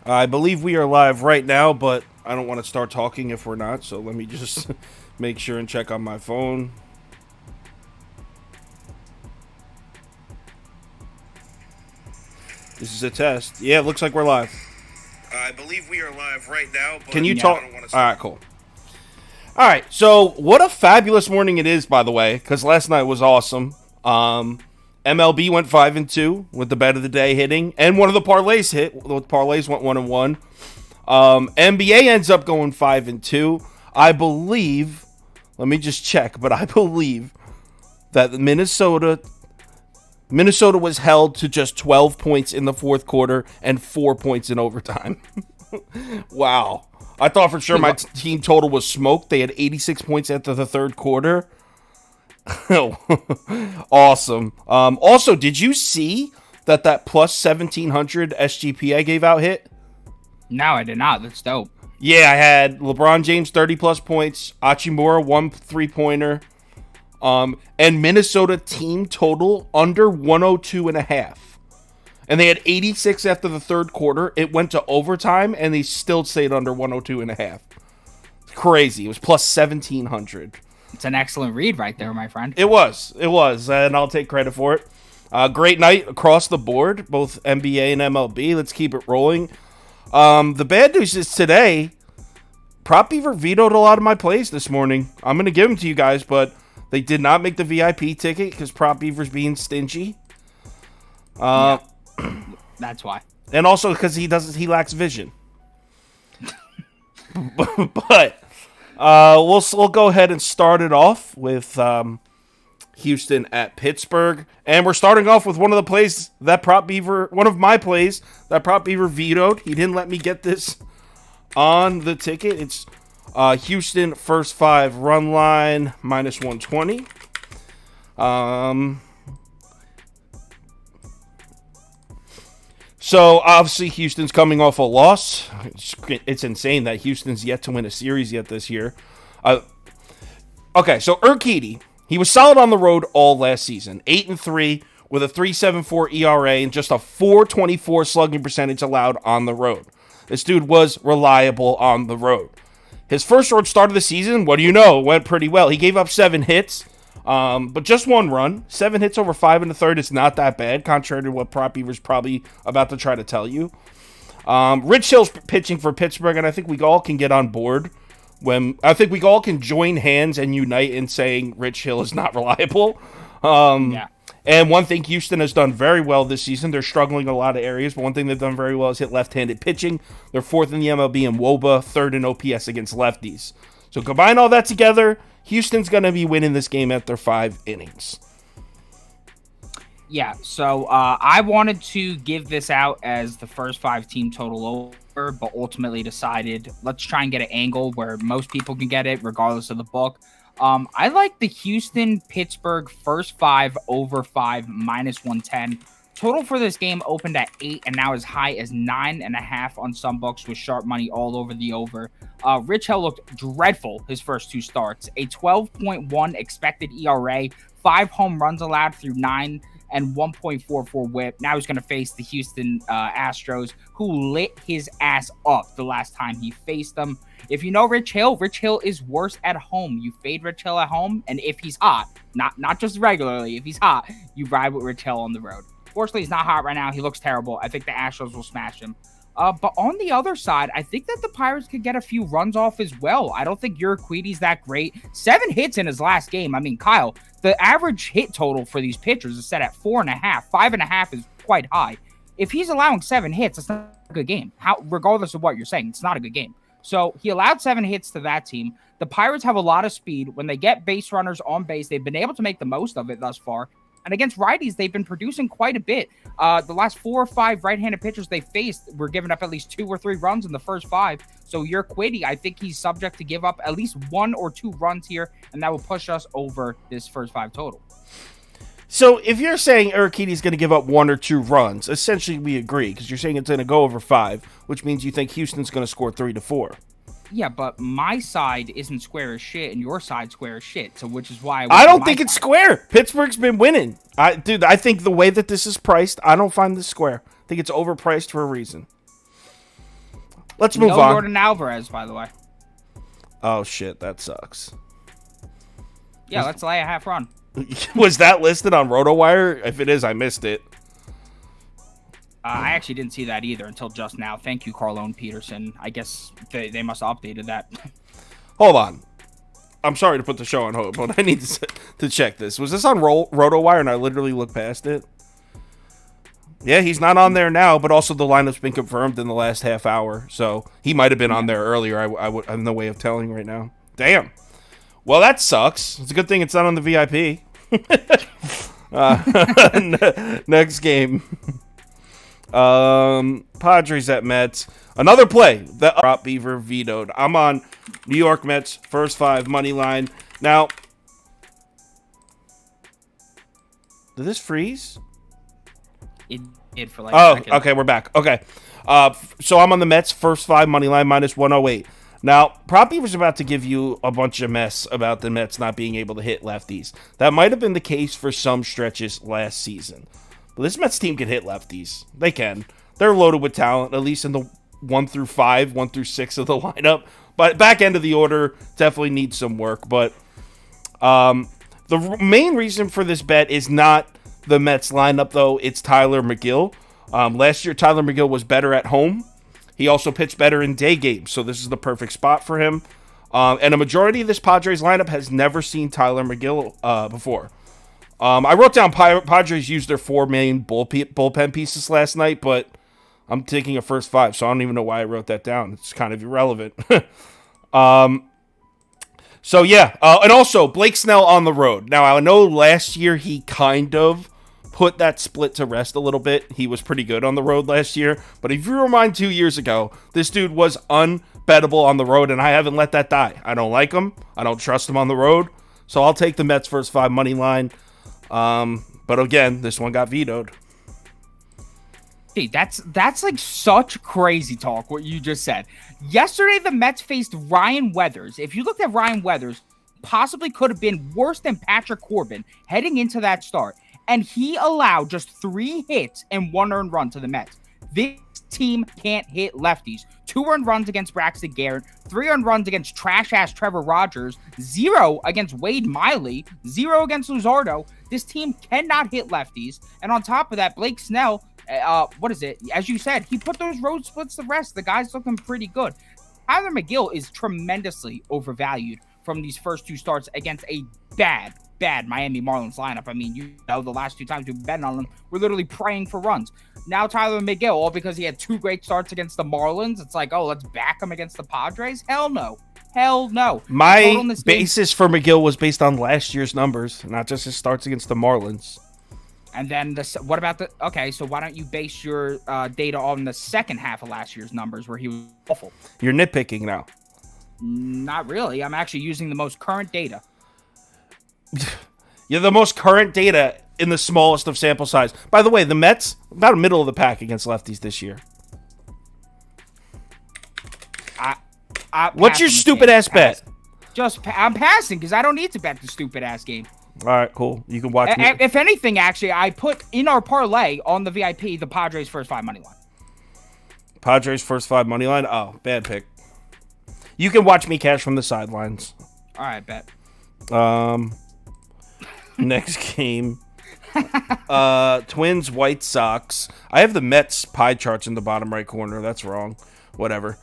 I believe we are live right now, but I don't want to start talking if we're not, so let me just make sure and check on my phone. This is a test. Yeah, it looks like we're live. I believe we are live right now, but can you talk? All right, cool. All right, so what a fabulous morning it is, by the way, because last night was awesome. MLB went 5-2 with the bet of the day hitting, and one of the parlays hit. The parlays went 1-1. NBA ends up going 5-2. I believe. Let me just check, but I believe that Minnesota was held to just 12 points in the fourth quarter and 4 points in overtime. Wow. I thought for sure my team total was smoked. They had 86 points after the third quarter. Awesome. Also, did you see that plus 1700 SGPA gave out hit? No, I did not. That's dope. Yeah, I had LeBron James 30 plus points, Hachimura 1 3-pointer, and Minnesota team total under 102.5. And they had 86 after the third quarter. It went to overtime, and they still stayed under 102.5. It's crazy. It was plus 1700. It's an excellent read right there, my friend. It was, and I'll take credit for it. Great night across the board, both NBA and MLB. Let's keep it rolling. The bad news is today, Prop Beaver vetoed a lot of my plays this morning. I'm going to give them to you guys, but they did not make the VIP ticket because Prop Beaver's being stingy. Yeah, that's why. And also because he lacks vision. But we'll go ahead and start it off with Houston at Pittsburgh, and we're starting off with one of my plays that Prop Beaver vetoed. He didn't let me get this on the ticket. It's Houston first 5 run line minus 120. So obviously Houston's coming off a loss. It's insane that Houston's yet to win a series yet this year. Okay, so Urquidy, he was solid on the road all last season. 8-3 with a 3.74 ERA and just a 4.24 slugging percentage allowed on the road. This dude was reliable on the road. His first road start of the season, what do you know, went pretty well. He gave up 7 hits, but just 1 run. 7 hits over 5 1/3 is not that bad, contrary to what Prop Beaver's probably about to try to tell you. Rich Hill's pitching for Pittsburgh, and I think we all can get on board. I think we all can join hands and unite in saying Rich Hill is not reliable. Yeah. And one thing Houston has done very well this season, they're struggling in a lot of areas, but one thing they've done very well is hit left-handed pitching. They're 4th in the MLB in WOBA, 3rd in OPS against lefties. So combine all that together, Houston's going to be winning this game after 5 innings. Yeah, so I wanted to give this out as the first 5 team total over, but ultimately decided let's try and get an angle where most people can get it regardless of the book. I like the Houston-Pittsburgh first 5 over 5 minus 110. Total for this game opened at 8 and now as high as 9.5 on some books with sharp money all over the over. Rich Hill looked dreadful his first 2 starts. A 12.1 expected ERA, 5 home runs allowed through 9 and 1.44 whip. Now he's going to face the Houston Astros, who lit his ass up the last time he faced them. If you know Rich Hill is worse at home. You fade Rich Hill at home, and if he's hot, not just regularly, if he's hot, you ride with Rich Hill on the road. Fortunately, he's not hot right now. He looks terrible. I think the Astros will smash him. But on the other side, I think that the Pirates could get a few runs off as well. I don't think Urquidy's that great. 7 hits in his last game. I mean, Kyle, the average hit total for these pitchers is set at 4.5. 5.5 is quite high. If he's allowing 7 hits, it's not a good game. Regardless of what you're saying, it's not a good game. So he allowed 7 hits to that team. The Pirates have a lot of speed. When they get base runners on base, they've been able to make the most of it thus far. And against righties, they've been producing quite a bit. The last 4 or 5 right-handed pitchers they faced were giving up at least 2 or 3 runs in the first 5. So Urquidy, I think he's subject to give up at least 1 or 2 runs here, and that will push us over this first 5 total. So if you're saying Urquidy's going to give up 1 or 2 runs, essentially we agree, because you're saying it's going to go over 5, which means you think Houston's going to score 3 to 4. Yeah, but my side isn't square as shit, and your side's square as shit. So, which is why I don't think it's square. Pittsburgh's been winning. I think the way that this is priced, I don't find this square. I think it's overpriced for a reason. Let's move no on. Jordan Alvarez, by the way. Oh, shit. That sucks. Yeah, let's lay a half run. Was that listed on RotoWire? If it is, I missed it. I actually didn't see that either until just now. Thank you, Carlone Peterson. I guess they must have updated that. Hold on. I'm sorry to put the show on hold, but I need to check this. Was this on RotoWire and I literally looked past it? Yeah, he's not on there now, but also the lineup's been confirmed in the last half hour. So he might have been on there earlier. I have no way of telling right now. Damn. Well, that sucks. It's a good thing it's not on the VIP. Next game. Padres at Mets. Another play that Prop Beaver vetoed. I'm on New York Mets, first 5 money line. Now, did this freeze? It did for like a second. Okay, we're back. Okay. So I'm on the Mets, first 5 money line, minus 108. Now, Prop Beaver's about to give you a bunch of mess about the Mets not being able to hit lefties. That might have been the case for some stretches last season. But this Mets team can hit lefties. They can. They're loaded with talent, at least in the 1 through 5, 1 through 6 of the lineup. But back end of the order definitely needs some work. But the main reason for this bet is not the Mets lineup, though. It's Tyler McGill. Last year, Tyler McGill was better at home. He also pitched better in day games, so this is the perfect spot for him. And a majority of this Padres lineup has never seen Tyler McGill before. I wrote down Padres used their 4 main bullpen pieces last night, but I'm taking a first 5, so I don't even know why I wrote that down. It's kind of irrelevant. So, yeah. And also, Blake Snell on the road. Now, I know last year he kind of put that split to rest a little bit. He was pretty good on the road last year. But if you rewind 2 years ago, this dude was unbettable on the road, and I haven't let that die. I don't like him. I don't trust him on the road. So I'll take the Mets first 5 money line. But again, this one got vetoed. Hey, that's like such crazy talk, what you just said. Yesterday, the Mets faced Ryan Weathers. If you looked at Ryan Weathers, possibly could have been worse than Patrick Corbin heading into that start. And he allowed just 3 hits and 1 earned run to the Mets. This team can't hit lefties. 2 earned runs against Braxton Garrett, 3 earned runs against trash-ass Trevor Rogers, 0 against Wade Miley, 0 against Luzardo. This team cannot hit lefties. And on top of that, Blake Snell, as you said, he put those road splits to rest. The guy's looking pretty good. Tyler McGill is tremendously overvalued from these first 2 starts against a bad Miami Marlins lineup. I mean, you know, the last 2 times we've been on them, we're literally praying for runs. Now Tyler McGill, all because he had 2 great starts against the Marlins, it's like, oh, let's back him against the Padres? Hell no. Hell no. My basis for McGill was based on last year's numbers, not just his starts against the Marlins. And then what about so why don't you base your data on the second half of last year's numbers where he was awful? You're nitpicking now. Not really. I'm actually using the most current data. You're the most current data in the smallest of sample size. By the way, the Mets, about a middle of the pack against lefties this year. What's your stupid-ass bet? I'm passing because I don't need to bet the stupid-ass game. All right, cool. You can watch me. If anything, actually, I put in our parlay on the VIP the Padres first 5 money line. Padres first 5 money line? Oh, bad pick. You can watch me cash from the sidelines. All right, bet. Next game. Twins, White Sox. I have the Mets pie charts in the bottom right corner. That's wrong. Whatever.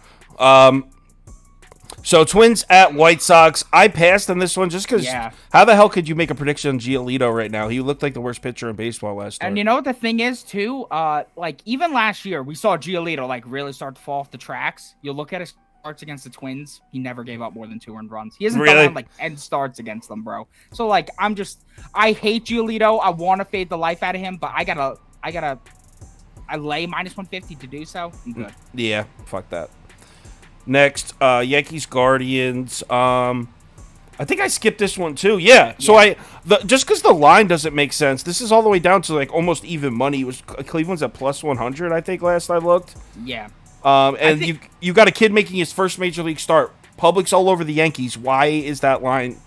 So Twins at White Sox. I passed on this one just because how the hell could you make a prediction on Giolito right now? He looked like the worst pitcher in baseball last year. And you know what the thing is, too? Like, even last year, we saw Giolito, like, really start to fall off the tracks. You look at his starts against the Twins, he never gave up more than 2 earned runs. He hasn't done, like, 10 starts against them, bro. So, like, I hate Giolito. I want to fade the life out of him, but I lay minus 150 to do so. I'm good. Yeah, fuck that. Next, Yankees Guardians. I think I skipped this one too. Yeah. So just because the line doesn't make sense, this is all the way down to like almost even money. It was Cleveland's at plus 100, I think, last I looked. Yeah. And you got a kid making his first major league start. Public's all over the Yankees. Why is that line?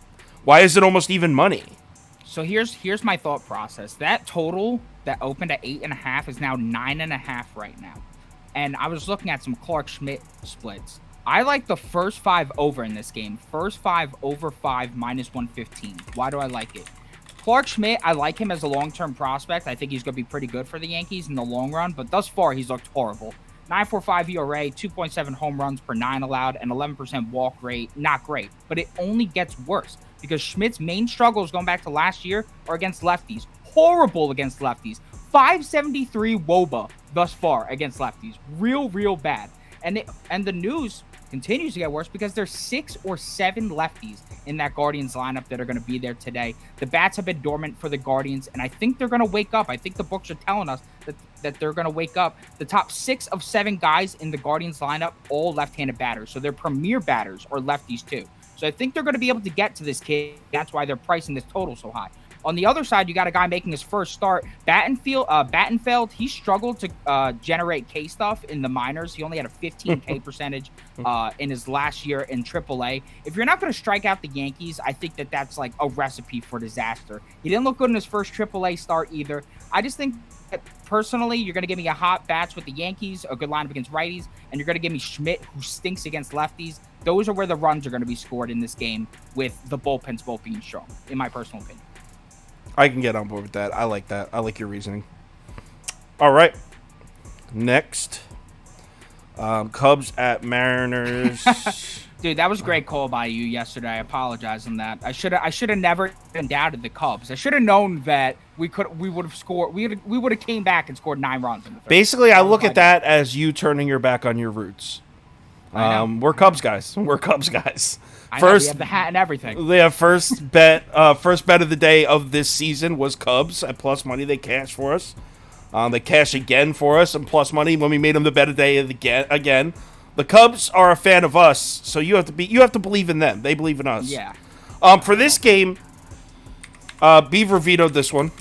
Why is it almost even money? So here's my thought process. That total that opened at 8.5 is now 9.5 right now. and I was looking at some Clark Schmidt splits. I like the first 5 over in this game. First 5 over 5 minus 115. Why do I like it? Clark Schmidt, I like him as a long-term prospect. I think he's going to be pretty good for the Yankees in the long run, but thus far he's looked horrible. 9.45 ERA, 2.7 home runs per 9 allowed, and 11% walk rate. Not great, but it only gets worse because Schmidt's main struggles going back to last year are against lefties. Horrible against lefties. 573 WOBA thus far against lefties. Real bad. And the news continues to get worse because there's 6 or 7 lefties in that Guardians lineup that are going to be there today. The bats have been dormant for the Guardians, and I think they're going to wake up. I think the books are telling us that they're going to wake up. The top 6 of 7 guys in the Guardians lineup, all left-handed batters. So their premier batters are lefties too. So I think they're going to be able to get to this kid. That's why they're pricing this total so high. On the other side, you got a guy making his first start. Battenfeld, he struggled to generate K stuff in the minors. He only had a 15K percentage in his last year in AAA. If you're not going to strike out the Yankees, I think that's like a recipe for disaster. He didn't look good in his first AAA start either. I just think that personally, you're going to give me a hot bats with the Yankees, a good lineup against righties, and you're going to give me Schmidt, who stinks against lefties. Those are where the runs are going to be scored in this game with the bullpens both being strong, in my personal opinion. I can get on board with that. I like that. I like your reasoning. All right. Next. Cubs at Mariners. Dude, that was a great call by you yesterday. I apologize on that. I should have never even doubted the Cubs. I should have known that we would have scored. We would have came back and scored 9 runs in the third. Basically, I look at that as you turning your back on your roots. We're Cubs guys. We're Cubs guys. First, we have the hat and everything. Yeah, first bet of the day of this season was Cubs at plus money. They cashed for us. They cashed again for us and plus money when we made them the bet of the day again. The Cubs are a fan of us, so you have to believe in them. They believe in us. Yeah. For this game, Beaver vetoed this one.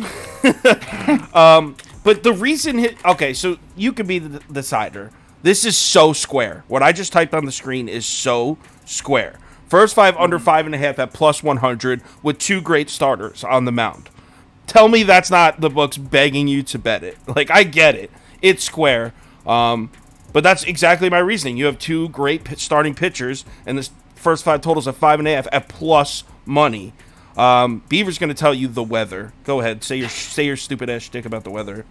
But the reason, so you can be the decider. This is so square. What I just typed on the screen is so square. First 5 under 5.5 at plus 100 with 2 great starters on the mound. Tell me that's not the books begging you to bet it. Like, I get it. It's square. But that's exactly my reasoning. You have 2 great starting pitchers, and this first 5 totals at 5.5 at plus money. Beaver's going to tell you the weather. Go ahead. Say your stupid ass shtick about the weather.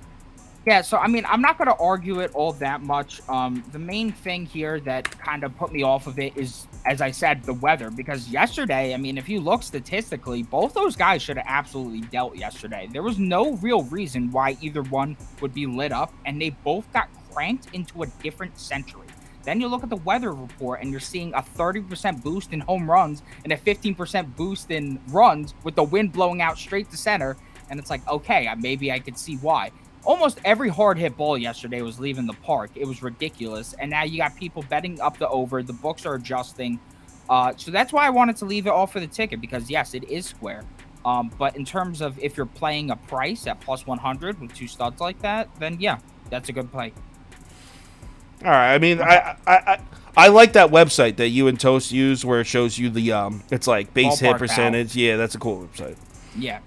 Yeah, so, I mean, I'm not going to argue it all that much. The main thing here that kind of put me off of it is, as I said, the weather. Because yesterday, I mean, if you look statistically, both those guys should have absolutely dealt yesterday. There was no real reason why either one would be lit up, and they both got cranked into a different century. Then you look at the weather report, and you're seeing a 30% boost in home runs and a 15% boost in runs with the wind blowing out straight to center. And it's like, okay, maybe I could see why. Almost every hard hit ball yesterday was leaving the park. It was ridiculous. And now you got people betting up the over. The books are adjusting. So that's why I wanted to leave it all for the ticket, because yes, it is square. But in terms of if you're playing a price at plus 100 with 2 studs like that, then yeah, that's a good play. All right. I mean, I like that website that you and Toast use where it shows you the it's like base Ballpark hit percentage. Yeah, that's a cool website. Yeah.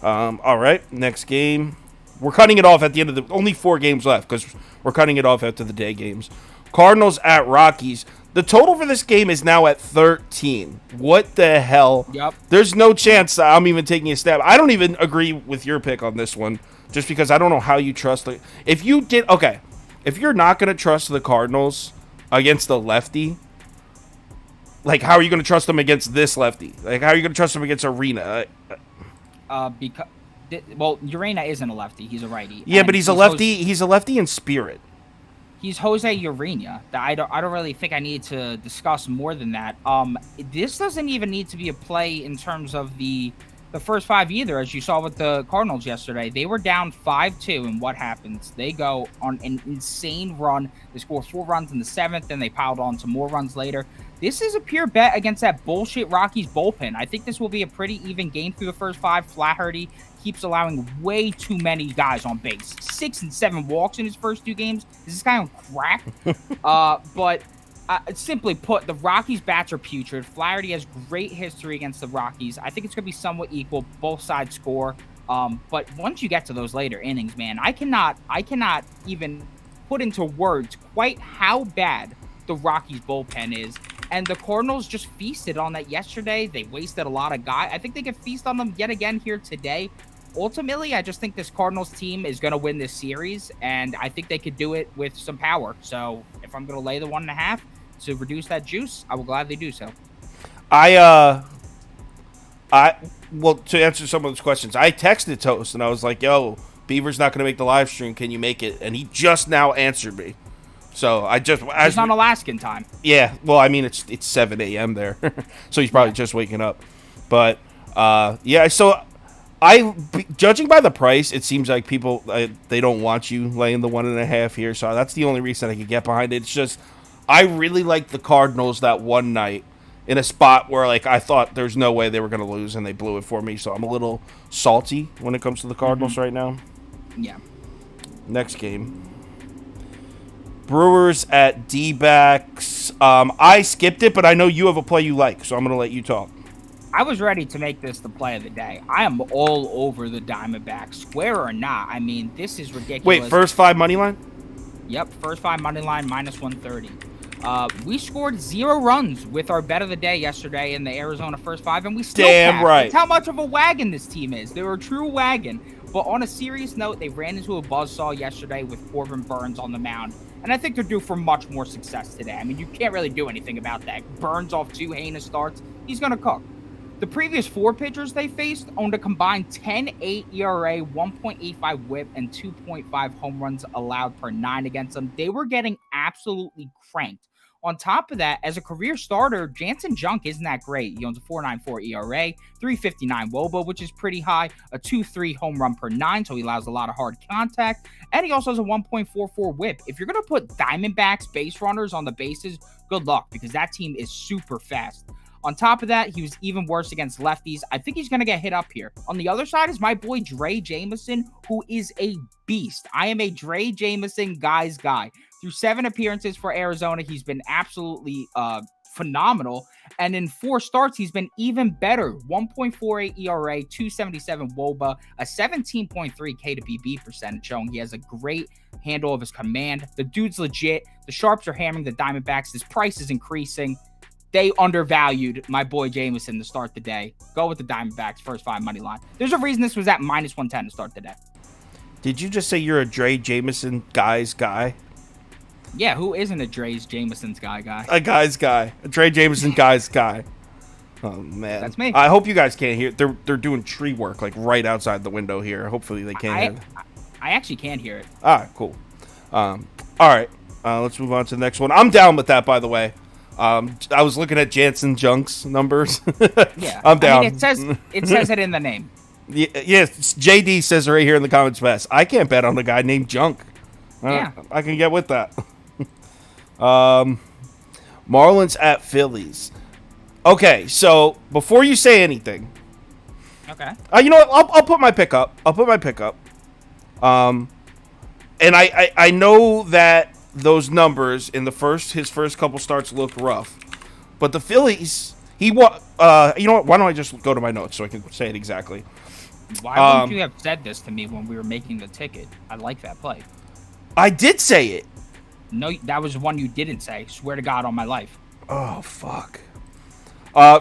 All right. Next game. We're cutting it off at the end of the... Only 4 games left because we're cutting it off after the day games. Cardinals at Rockies. The total for this game is now at 13. What the hell? Yep. There's no chance that I'm even taking a stab. I don't even agree with your pick on this one just because I don't know how you trust... If you did... Okay. If you're not going to trust the Cardinals against the lefty, like, how are you going to trust them against this lefty? Like, how are you going to trust them against Arena? Because... Well, Urena isn't a lefty. He's a righty. Yeah, but he's a lefty. He's a lefty in spirit. He's Jose Urena. I don't really think I need to discuss more than that. This doesn't even need to be a play in terms of the first 5 either, as you saw with the Cardinals yesterday. They were down 5-2, and what happens? They go on an insane run. They score 4 runs in the 7th, and they piled on some more runs later. This is a pure bet against that bullshit Rockies bullpen. I think this will be a pretty even game through the first 5. Flaherty keeps allowing way too many guys on base. 6 and 7 walks in his first 2 games. Is this guy on crack? But simply put, the Rockies' bats are putrid. Flaherty has great history against the Rockies. I think it's going to be somewhat equal. Both sides score. But once you get to those later innings, man, I cannot even put into words quite how bad the Rockies bullpen is. And the Cardinals just feasted on that yesterday. They wasted a lot of guys. I think they can feast on them yet again here today. Ultimately, I just think this Cardinals team is going to win this series, and I think they could do it with some power. So if I'm going to lay the 1.5 to reduce that juice, I will gladly do so. Well, to answer some of those questions, I texted Toast and I was like, "Yo, Beaver's not going to make the live stream. Can you make it?" And he just now answered me. So he's on Alaskan time. Yeah, well, I mean it's 7 a.m. there, so he's probably just waking up. But yeah, so judging by the price, it seems like people they don't want you laying the 1.5 here. So that's the only reason I could get behind it. It's just I really liked the Cardinals that one night in a spot where like I thought there's no way they were going to lose, and they blew it for me. So I'm a little salty when it comes to the Cardinals right now. Yeah. Next game. Brewers at D-backs. I skipped it, but I know you have a play you like, so I'm going to let you talk. I was ready to make this the play of the day. I am all over the Diamondbacks, square or not. I mean, this is ridiculous. Wait, first 5 money line? Yep, first 5 money line, minus 130. We scored 0 runs with our bet of the day yesterday in the Arizona first 5, and we still passed. Right. That's how much of a wagon this team is. They're a true wagon. But on a serious note, they ran into a buzzsaw yesterday with Corbin Burns on the mound. And I think they're due for much more success today. I mean, you can't really do anything about that. Burns off 2 heinous starts. He's going to cook. The previous 4 pitchers they faced owned a combined 10.8 ERA, 1.85 whip, and 2.5 home runs allowed per 9 against them. They were getting absolutely cranked. On top of that, as a career starter, Jansen Junk isn't that great. He owns a 4.94 ERA, 3.59 WOBA, which is pretty high, a 2.3 home run per 9, so he allows a lot of hard contact, and he also has a 1.44 whip. If you're going to put Diamondbacks base runners on the bases, good luck, because that team is super fast. On top of that, he was even worse against lefties. I think he's going to get hit up here. On the other side is my boy Dre Jameson, who is a beast. I am a Dre Jameson guy's guy. Through 7 appearances for Arizona, he's been absolutely phenomenal. And in 4 starts, he's been even better. 1.48 ERA, 2.77 WOBA, a 17.3 K to BB percentage, showing he has a great handle of his command. The dude's legit. The sharps are hammering the Diamondbacks. His price is increasing. They undervalued my boy Jameson to start the day. Go with the Diamondbacks, first 5 money line. There's a reason this was at minus 110 to start the day. Did you just say you're a Dre Jameson guy's guy? Yeah, who isn't a Dre's Jameson's guy? A guy's guy. A Dre Jameson guy's guy. Oh, man. That's me. I hope you guys can't hear. They're doing tree work, like, right outside the window here. Hopefully they can't hear. I actually can't hear it. Ah, cool. All right. Let's move on to the next one. I'm down with that, by the way. I was looking at Jansen Junk's numbers. Yeah. I'm down. I mean, it says it in the name. Yes, JD says right here in the comments best. I can't bet on a guy named Junk. Yeah. I can get with that. Marlins at Phillies. Okay, so before you say anything, okay. You know what? I'll put my pick up. And I know that those numbers in his first couple starts look rough, but the Phillies, you know what? Why don't I just go to my notes so I can say it exactly? Why wouldn't you have said this to me when we were making the ticket? I like that play. I did say it. No, that was one you didn't say. Swear to God on my life. Oh, fuck.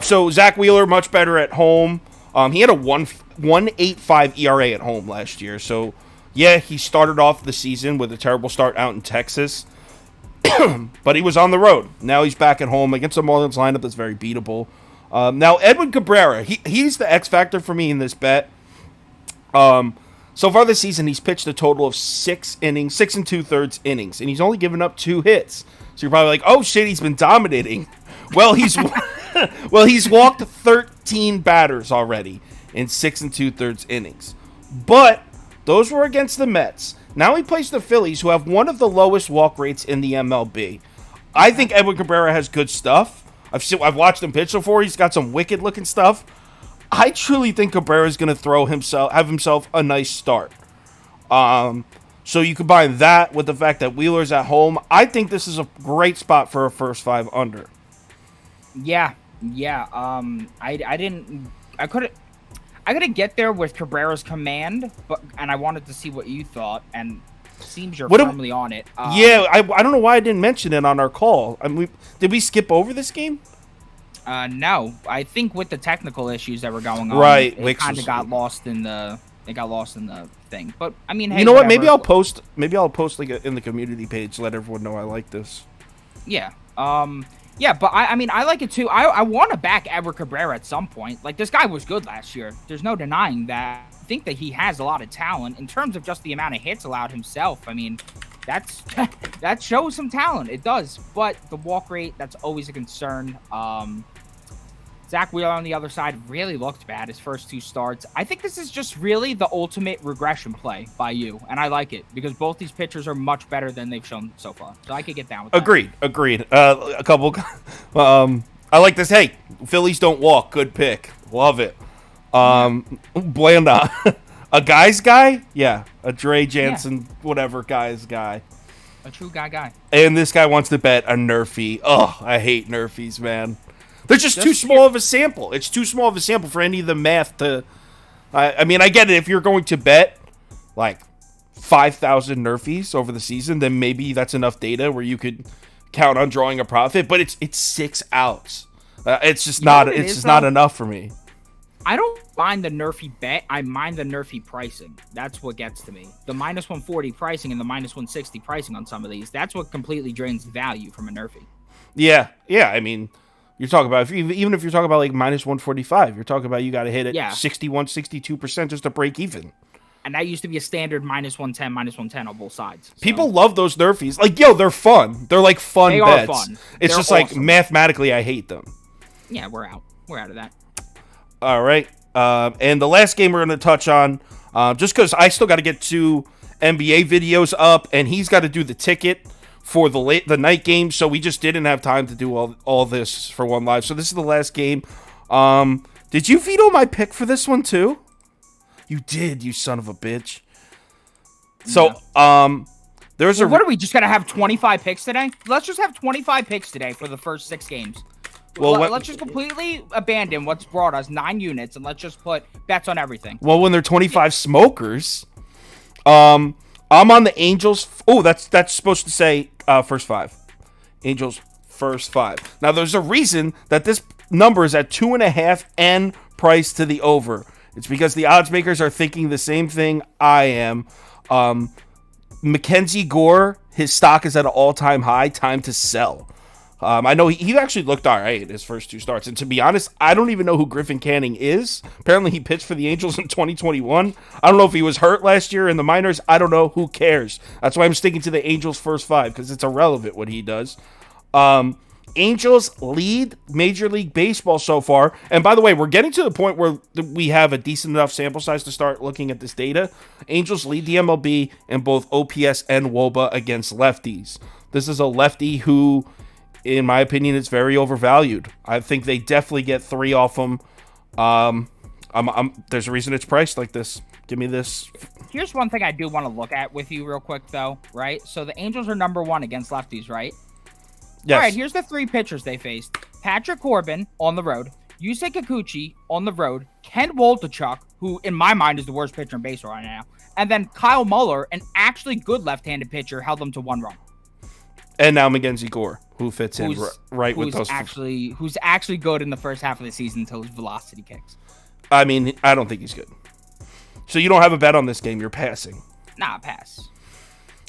So Zach Wheeler, much better at home. He had a 1.85 ERA at home last year. So, yeah, he started off the season with a terrible start out in Texas. But he was on the road. Now he's back at home against a Marlins lineup that's very beatable. Now, Edwin Cabrera, he's the X factor for me in this bet. So far this season, he's pitched a total of 6 innings, 6 2/3 innings, and he's only given up 2 hits. So you're probably like, oh shit, he's been dominating. Well, he's walked 13 batters already in 6 2/3 innings. But those were against the Mets. Now he plays the Phillies, who have one of the lowest walk rates in the MLB. I think Edwin Cabrera has good stuff. I've watched him pitch before. He's got some wicked looking stuff. I truly think Cabrera is going to have himself a nice start. So you combine that with the fact that Wheeler's at home. I think this is a great spot for a first 5 under. Yeah. I couldn't get there with Cabrera's command, and I wanted to see what you thought. And Seems you're firmly on it. Yeah, I don't know why I didn't mention it on our call. Did we skip over this game? No. I think with the technical issues that were going on, right, it kind of got lost in the. They got lost in the thing. But I mean, hey, you know what? Maybe I'll post like in the community page to let everyone know I like this. Yeah. Yeah, but I mean, I like it too. I want to back Edward Cabrera at some point. Like, this guy was good last year. There's no denying that. I think that he has a lot of talent in terms of just the amount of hits allowed himself. I mean, that shows some talent. It does. But the walk rate, that's always a concern. Zach Wheeler on the other side really looked bad his first 2 starts. I think this is just really the ultimate regression play by you, and I like it because both these pitchers are much better than they've shown so far. So I could get down with that. Agreed. A couple. I like this. Hey, Phillies don't walk. Good pick. Love it. Blanda, a guy's guy. Yeah, a Dre Jansen, whatever guy's guy. A true guy. And this guy wants to bet a Nerfie. Oh, I hate Nerfies, man. They're just too small of a sample. It's too small of a sample for any of the math to... I mean, I get it. If you're going to bet, like, 5,000 Nerfies over the season, then maybe that's enough data where you could count on drawing a profit. But it's 6 outs. It's just not enough for me. I don't mind the Nerfy bet. I mind the Nerfy pricing. That's what gets to me. The minus 140 pricing and the minus 160 pricing on some of these. That's what completely drains the value from a Nerfy. Yeah. I mean... You're talking about, even if you're talking about like minus 145, you're talking about you got to hit it 61, 62% just to break even. And that used to be a standard minus 110 on both sides. So. People love those Nerfies. Like, yo, they're fun. They're like fun they bets. Are fun. It's just awesome. Like mathematically, I hate them. Yeah, we're out. We're out of that. All right. And the last game we're going to touch on, just because I still got to get 2 NBA videos up, and he's got to do the ticket for the night game, so we just didn't have time to do all this for one live. So this is the last game. Did you veto my pick for this one too? You did, you son of a bitch. So there's what are we just gonna have 25 picks today? Let's just have 25 picks today for the first 6 games. Well, let's just completely abandon what's brought us 9 units and let's just put bets on everything. Well, when they're 25 smokers, I'm on the Angels. Oh, that's supposed to say first 5. Angels first 5. Now, there's a reason that this number is at 2.5 and price to the over. It's because the odds makers are thinking the same thing I am. Mackenzie Gore, his stock is at an all-time high. Time to sell. I know he actually looked all right in his first 2 starts. And to be honest, I don't even know who Griffin Canning is. Apparently, he pitched for the Angels in 2021. I don't know if he was hurt last year in the minors. I don't know. Who cares? That's why I'm sticking to the Angels' first 5, because it's irrelevant what he does. Angels lead Major League Baseball so far. And by the way, we're getting to the point where we have a decent enough sample size to start looking at this data. Angels lead the MLB in both OPS and WOBA against lefties. This is a lefty who... in my opinion, it's very overvalued. I think they definitely get 3 off him. There's a reason it's priced like this. Give me this. Here's one thing I do want to look at with you real quick, though, right? So the Angels are number 1 against lefties, right? Yes. All right, here's the 3 pitchers they faced. Patrick Corbin on the road. Yusei Kikuchi on the road. Ken Waldichuk, who in my mind is the worst pitcher in baseball right now. And then Kyle Muller, an actually good left-handed pitcher, held them to 1 run. And now Mackenzie Gore, who fits in right with those. Who's actually good in the first half of the season until his velocity kicks. I mean, I don't think he's good. So you don't have a bet on this game. You're passing. Nah, pass.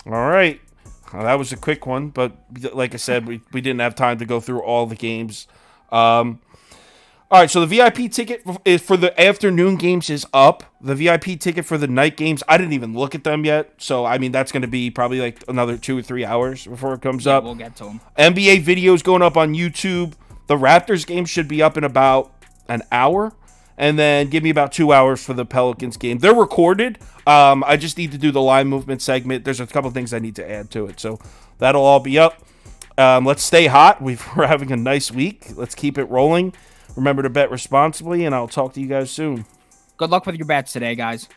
All right. Well, that was a quick one, but like I said, we didn't have time to go through all the games. All right, so the VIP ticket is for the afternoon games is up. The VIP ticket for the night games, I didn't even look at them yet. So, I mean, that's going to be probably like another 2 or 3 hours before it comes up. We'll get to them. NBA videos going up on YouTube. The Raptors game should be up in about an hour. And then give me about 2 hours for the Pelicans game. They're recorded. I just need to do the line movement segment. There's a couple things I need to add to it. So that'll all be up. Let's stay hot. We're having a nice week. Let's keep it rolling. Remember to bet responsibly, and I'll talk to you guys soon. Good luck with your bets today, guys.